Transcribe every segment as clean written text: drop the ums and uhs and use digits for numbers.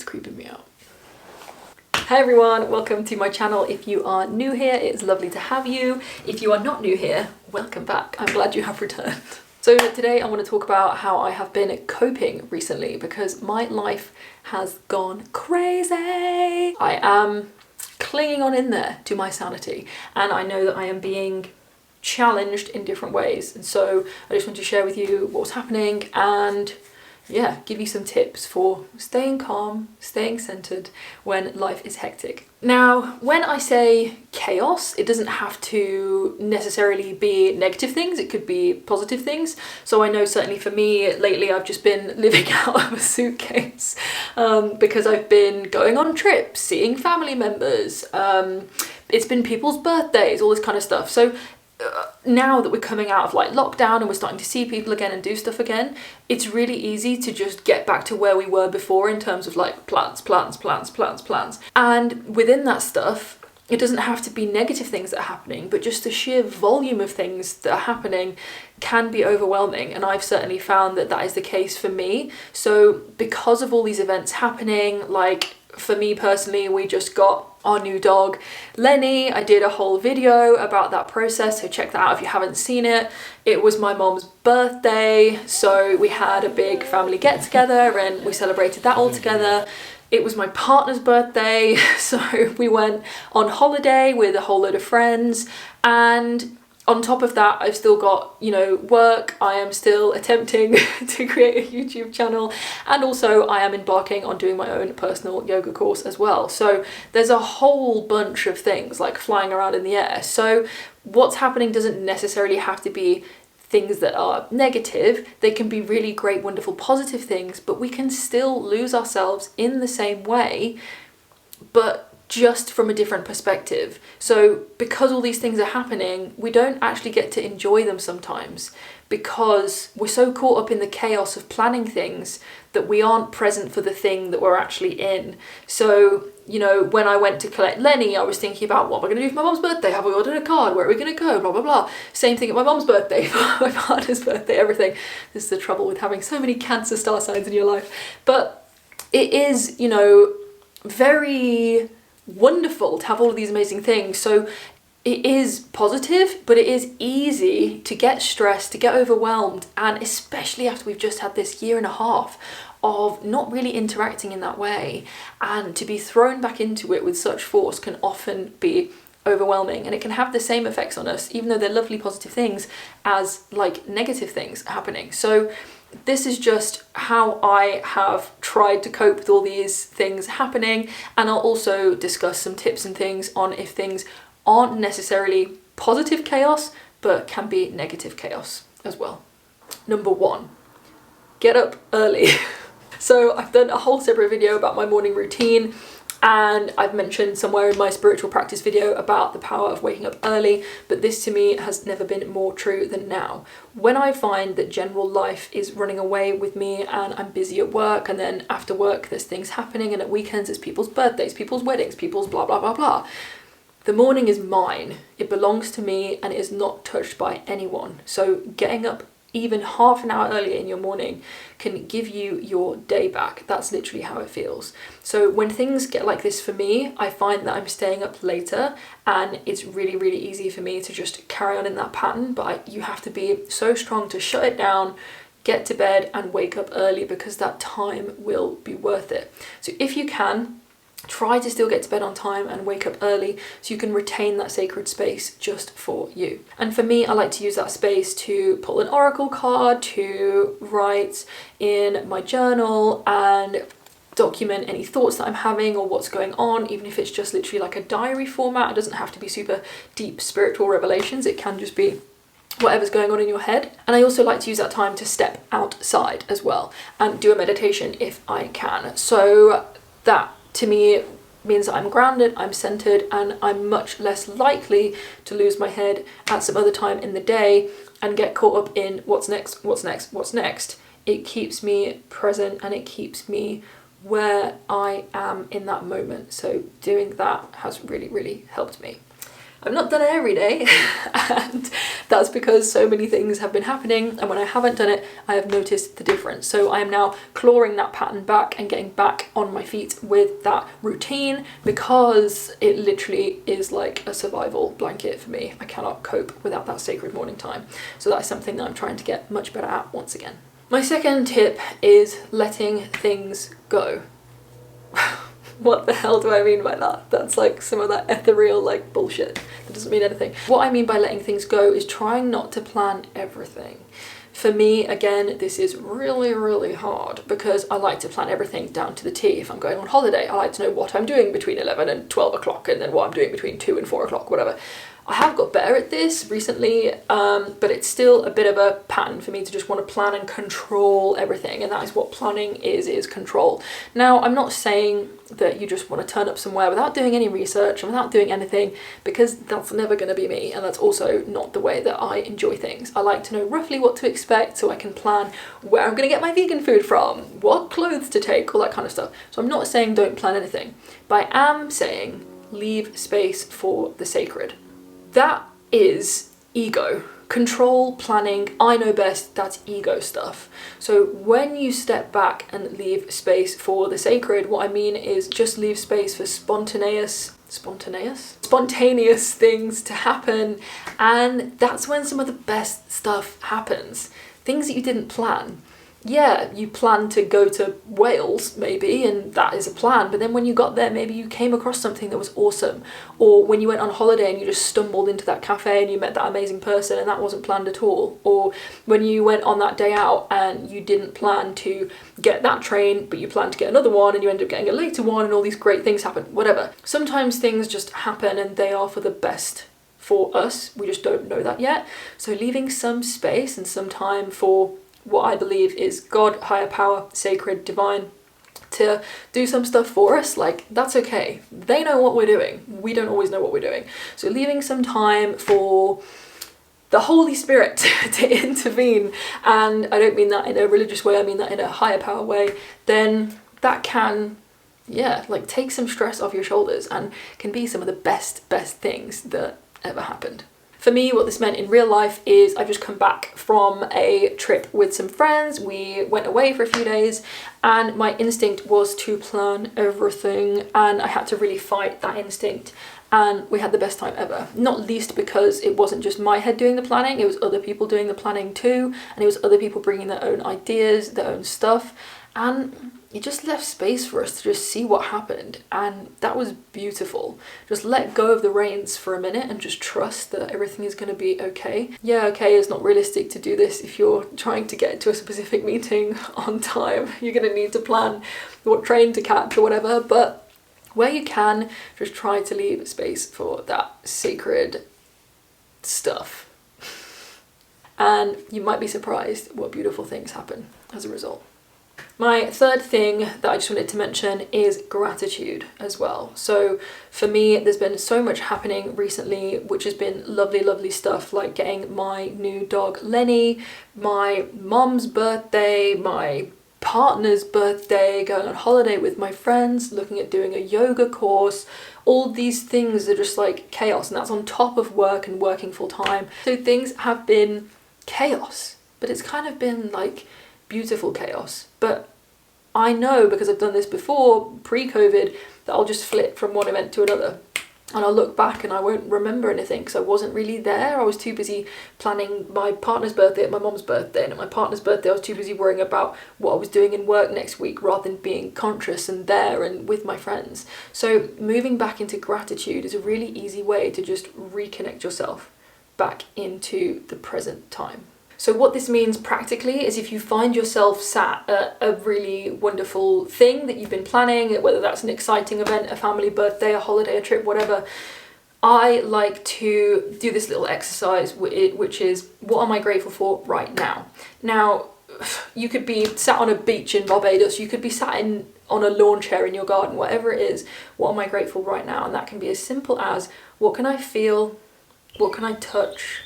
creeping me out. Hi everyone, welcome to my channel. If you are new here, it's lovely to have you. If you are not new here, welcome back. I'm glad you have returned. So today I want to talk about how I have been coping recently because my life has gone crazy. I am clinging on in there to my sanity, and I know that I am being challenged in different ways, and so I just want to share with you what's happening and give you some tips for staying calm, staying centered when life is hectic. Now, when I say chaos, it doesn't have to necessarily be negative things, it could be positive things. So I know certainly for me lately I've just been living out of a suitcase because I've been going on trips, seeing family members, it's been people's birthdays, all this kind of stuff. So now that we're coming out of like lockdown and we're starting to see people again and do stuff again, it's really easy to just get back to where we were before in terms of like plans. And within that stuff, it doesn't have to be negative things that are happening, but just the sheer volume of things that are happening can be overwhelming. And I've certainly found that that is the case for me. So because of all these events happening, like for me personally, we just got our new dog Lenny. I did a whole video about that process, so check that out if you haven't seen it. It was my mom's birthday, so we had a big family get together and we celebrated that all together. It was my partner's birthday, so we went on holiday with a whole load of friends, and on top of that, I've still got, work. I am still attempting to create a YouTube channel, and also I am embarking on doing my own personal yoga course as well. So there's a whole bunch of things like flying around in the air. So what's happening doesn't necessarily have to be things that are negative. They can be really great, wonderful, positive things, but we can still lose ourselves in the same way, but just from a different perspective. So because all these things are happening, we don't actually get to enjoy them sometimes because we're so caught up in the chaos of planning things that we aren't present for the thing that we're actually in. So, when I went to collect Lenny, I was thinking about what we're going to do for my mom's birthday. Have we ordered a card? Where are we going to go? Blah, blah, blah. Same thing at my mom's birthday, my partner's birthday, everything. This is the trouble with having so many Cancer star signs in your life. But it is, very wonderful to have all of these amazing things. So it is positive, but it is easy to get stressed, to get overwhelmed, and especially after we've just had this year and a half of not really interacting in that way, and to be thrown back into it with such force can often be overwhelming, and it can have the same effects on us, even though they're lovely positive things, as like negative things happening. So this is just how I have tried to cope with all these things happening, and I'll also discuss some tips and things on if things aren't necessarily positive chaos, but can be negative chaos as well. Number 1, get up early. So I've done a whole separate video about my morning routine, and I've mentioned somewhere in my spiritual practice video about the power of waking up early, but this to me has never been more true than now. When I find that general life is running away with me and I'm busy at work, and then after work there's things happening, and at weekends it's people's birthdays, people's weddings, people's blah blah blah blah, the morning is mine. It belongs to me and it is not touched by anyone. So getting up even half an hour earlier in your morning can give you your day back. That's literally how it feels. So when things get like this for me, I find that I'm staying up later, and it's really, really easy for me to just carry on in that pattern, but you have to be so strong to shut it down, get to bed and wake up early, because that time will be worth it. So if you can, try to still get to bed on time and wake up early so you can retain that sacred space just for you. And for me, I like to use that space to pull an oracle card, to write in my journal and document any thoughts that I'm having or what's going on, even if it's just literally like a diary format. It doesn't have to be super deep spiritual revelations. It can just be whatever's going on in your head. And I also like to use that time to step outside as well and do a meditation if I can. So that to me means that I'm grounded, I'm centered, and I'm much less likely to lose my head at some other time in the day and get caught up in what's next, what's next, what's next. It keeps me present and it keeps me where I am in that moment. So doing that has really, really helped me. I've not done it every day, and that's because so many things have been happening, and when I haven't done it, I have noticed the difference. So I am now clawing that pattern back and getting back on my feet with that routine, because it literally is like a survival blanket for me. I cannot cope without that sacred morning time. So that's something that I'm trying to get much better at once again. My second tip is letting things go. What the hell do I mean by that? That's like some of that ethereal like bullshit that doesn't mean anything. What I mean by letting things go is trying not to plan everything. For me, again, this is really, really hard because I like to plan everything down to the T. If I'm going on holiday, I like to know what I'm doing between 11 and 12 o'clock and then what I'm doing between 2 and 4 o'clock, whatever. I have got better at this recently, but it's still a bit of a pattern for me to just want to plan and control everything, and that is what planning is control. Now, I'm not saying that you just want to turn up somewhere without doing any research and without doing anything, because that's never going to be me, and that's also not the way that I enjoy things. I like to know roughly what to expect so I can plan where I'm going to get my vegan food from, what clothes to take, all that kind of stuff. So I'm not saying don't plan anything, but I am saying leave space for the sacred. That is ego. Control, planning, I know best, that's ego stuff. So when you step back and leave space for the sacred, what I mean is just leave space for spontaneous things to happen, and that's when some of the best stuff happens. Things that you didn't plan. Yeah, you planned to go to Wales maybe, and that is a plan, but then when you got there, maybe you came across something that was awesome. Or when you went on holiday and you just stumbled into that cafe and you met that amazing person and that wasn't planned at all. Or when you went on that day out and you didn't plan to get that train, but you planned to get another one and you ended up getting a later one and all these great things happen, whatever. Sometimes things just happen and they are for the best for us. We just don't know that yet. So leaving some space and some time for what I believe is God, higher power, sacred, divine, to do some stuff for us, like, that's okay. They know what we're doing. We don't always know what we're doing. So leaving some time for the Holy Spirit to intervene, and I don't mean that in a religious way, I mean that in a higher power way, then that can, yeah, like take some stress off your shoulders and can be some of the best things that ever happened. For me, what this meant in real life is I've just come back from a trip with some friends. We went away for a few days and my instinct was to plan everything, and I had to really fight that instinct, and we had the best time ever. Not least because it wasn't just my head doing the planning, it was other people doing the planning too, and it was other people bringing their own ideas, their own stuff, and it just left space for us to just see what happened, and that was beautiful. Just let go of the reins for a minute and just trust that everything is going to be okay. Yeah, okay, it's not realistic to do this if you're trying to get to a specific meeting on time. You're going to need to plan what train to catch or whatever, but where you can, just try to leave space for that sacred stuff. And you might be surprised what beautiful things happen as a result. My third thing that I just wanted to mention is gratitude as well. So for me, there's been so much happening recently, which has been lovely stuff, like getting my new dog Lenny, my mom's birthday, my partner's birthday, going on holiday with my friends, looking at doing a yoga course. All these things are just like chaos, and that's on top of work and working full time. So things have been chaos, but it's kind of been like beautiful chaos. But I know, because I've done this before, pre-COVID, that I'll just flip from one event to another, and I'll look back and I won't remember anything because I wasn't really there. I was too busy planning my partner's birthday at my mom's birthday, and at my partner's birthday I was too busy worrying about what I was doing in work next week rather than being conscious and there and with my friends. So moving back into gratitude is a really easy way to just reconnect yourself back into the present time. So what this means practically is, if you find yourself sat at a really wonderful thing that you've been planning, whether that's an exciting event, a family birthday, a holiday, a trip, whatever, I like to do this little exercise, which is, what am I grateful for right now? Now, you could be sat on a beach in Barbados, you could be sat on a lawn chair in your garden, whatever it is, what am I grateful right now? And that can be as simple as, what can I feel? What can I touch?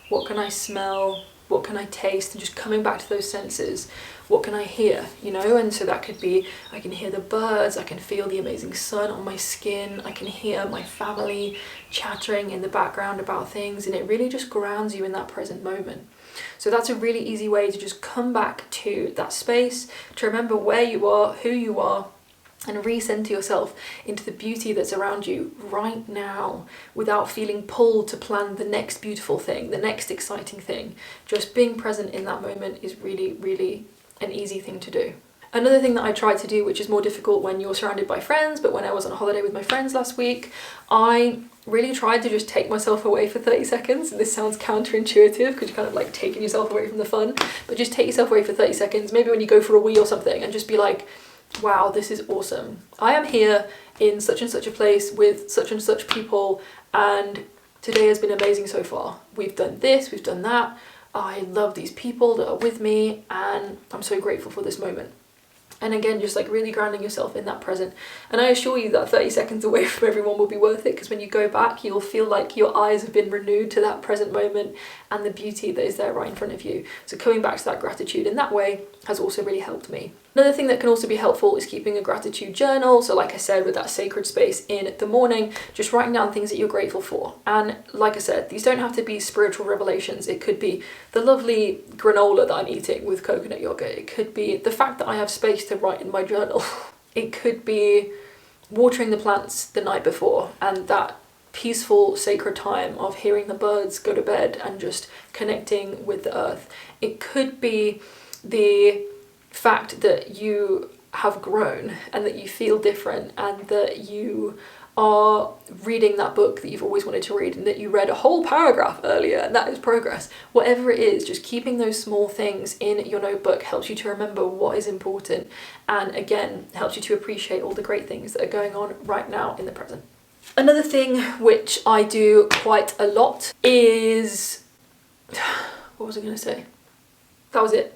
What can I smell? What can I taste? And just coming back to those senses. What can I hear, you know? And so that could be, I can hear the birds, I can feel the amazing sun on my skin, I can hear my family chattering in the background about things, and it really just grounds you in that present moment. So that's a really easy way to just come back to that space, to remember where you are, who you are, and recenter yourself into the beauty that's around you right now, without feeling pulled to plan the next beautiful thing, the next exciting thing. Just being present in that moment is really, really an easy thing to do. Another thing that I try to do, which is more difficult when you're surrounded by friends, but when I was on a holiday with my friends last week, I really tried to just take myself away for 30 seconds. And this sounds counterintuitive because you're kind of like taking yourself away from the fun, but just take yourself away for 30 seconds, maybe when you go for a wee or something, and just be like, wow, this is awesome. I am here in such and such a place with such and such people, and today has been amazing so far. We've done this, we've done that. I love these people that are with me, and I'm so grateful for this moment. And again, just like really grounding yourself in that present. And I assure you that 30 seconds away from everyone will be worth it, because when you go back, you'll feel like your eyes have been renewed to that present moment and the beauty that is there right in front of you. So coming back to that gratitude in that way has also really helped me. Another thing that can also be helpful is keeping a gratitude journal. So like I said, with that sacred space in the morning, just writing down things that you're grateful for. And like I said, these don't have to be spiritual revelations. It could be the lovely granola that I'm eating with coconut yogurt. It could be the fact that I have space to write in my journal. It could be watering the plants the night before and that peaceful, sacred time of hearing the birds go to bed and just connecting with the earth. It could be the fact that you have grown and that you feel different and that you are reading that book that you've always wanted to read and that you read a whole paragraph earlier, and that is progress. Whatever it is, just keeping those small things in your notebook helps you to remember what is important, and again helps you to appreciate all the great things that are going on right now in the present. Another thing which I do quite a lot is, what was I going to say? That was it.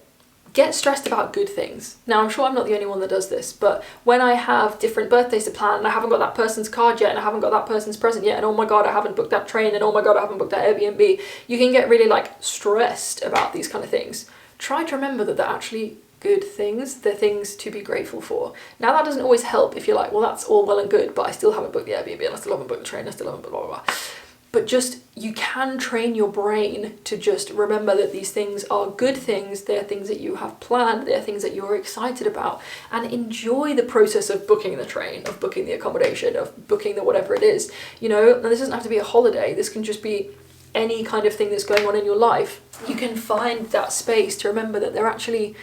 Get stressed about good things. Now, I'm sure I'm not the only one that does this, but when I have different birthdays to plan and I haven't got that person's card yet and I haven't got that person's present yet, and oh my god, I haven't booked that train, and oh my god, I haven't booked that Airbnb, you can get really like stressed about these kind of things. Try to remember that they're actually good things. They're things to be grateful for. Now, that doesn't always help if you're like, well, that's all well and good, but I still haven't booked the Airbnb and I still haven't booked the train, I still haven't booked blah, blah, blah. But just, you can train your brain to just remember that these things are good things, they're things that you have planned, they're things that you're excited about, and enjoy the process of booking the train, of booking the accommodation, of booking the whatever it is. You know, and this doesn't have to be a holiday, this can just be any kind of thing that's going on in your life. You can find that space to remember that they're actually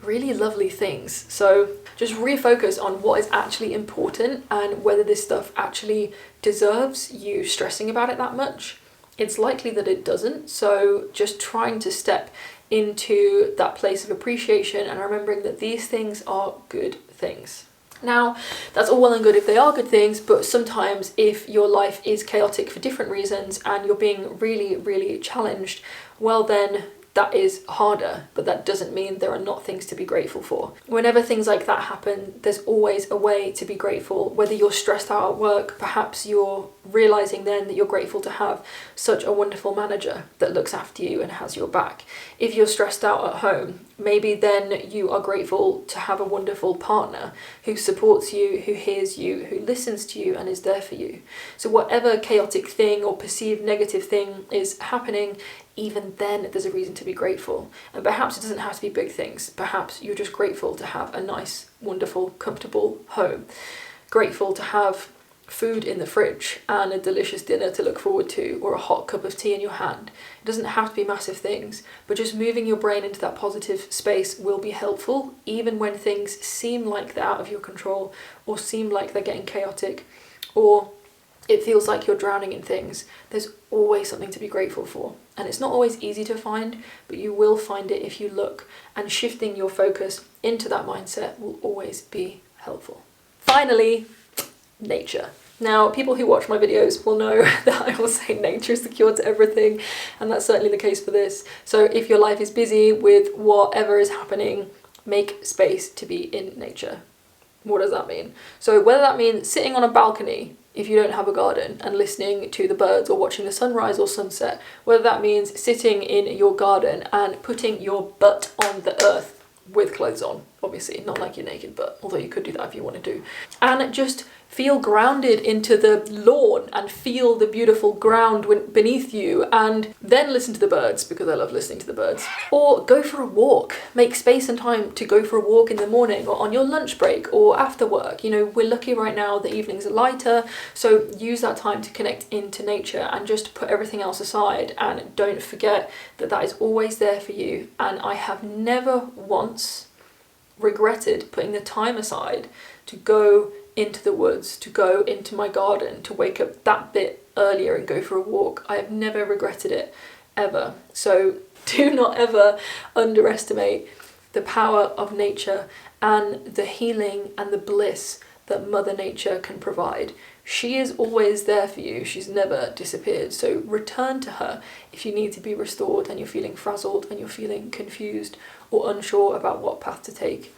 really lovely things. So just refocus on what is actually important and whether this stuff actually deserves you stressing about it that much. It's likely that it doesn't, so just trying to step into that place of appreciation and remembering that these things are good things. Now, that's all well and good if they are good things, but sometimes if your life is chaotic for different reasons and you're being really, really challenged, well then that is harder, but that doesn't mean there are not things to be grateful for. Whenever things like that happen, there's always a way to be grateful. Whether you're stressed out at work, perhaps you're realizing then that you're grateful to have such a wonderful manager that looks after you and has your back. If you're stressed out at home, maybe then you are grateful to have a wonderful partner who supports you, who hears you, who listens to you and is there for you. So whatever chaotic thing or perceived negative thing is happening, even then there's a reason to be grateful. And perhaps it doesn't have to be big things. Perhaps you're just grateful to have a nice, wonderful, comfortable home. Grateful to have food in the fridge and a delicious dinner to look forward to, or a hot cup of tea in your hand. It doesn't have to be massive things, but just moving your brain into that positive space will be helpful, even when things seem like they're out of your control, or seem like they're getting chaotic, or it feels like you're drowning in things. There's always something to be grateful for. And it's not always easy to find, but you will find it if you look, and shifting your focus into that mindset will always be helpful. Finally, nature. Now, people who watch my videos will know that I will say nature is the cure to everything, and that's certainly the case for this. So if your life is busy with whatever is happening, make space to be in nature. What does that mean? So whether that means sitting on a balcony if you don't have a garden and listening to the birds or watching the sunrise or sunset, whether that means sitting in your garden and putting your butt on the earth with clothes on, obviously, not like your naked butt, although you could do that if you want to do, and just feel grounded into the lawn and feel the beautiful ground beneath you, and then listen to the birds, because I love listening to the birds. Or go for a walk. Make space and time to go for a walk in the morning or on your lunch break or after work. You know, we're lucky right now, the evenings are lighter, so use that time to connect into nature and just put everything else aside, and don't forget that that is always there for you. And I have never once regretted putting the time aside to go into the woods, to go into my garden, to wake up that bit earlier and go for a walk. I have never regretted it, ever. So do not ever underestimate the power of nature and the healing and the bliss that Mother Nature can provide. She is always there for you. She's never disappeared. So return to her if you need to be restored and you're feeling frazzled and you're feeling confused or unsure about what path to take.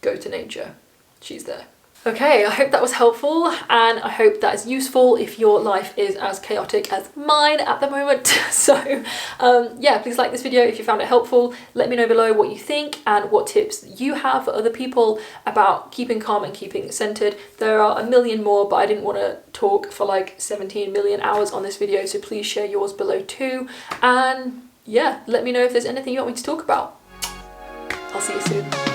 Go to nature. She's there. Okay, I hope that was helpful, and I hope that is useful if your life is as chaotic as mine at the moment. So yeah, please like this video if you found it helpful. Let me know below what you think and what tips you have for other people about keeping calm and keeping centered. There are a million more, but I didn't want to talk for like 17 million hours on this video, so please share yours below too. And yeah, let me know if there's anything you want me to talk about. I'll see you soon.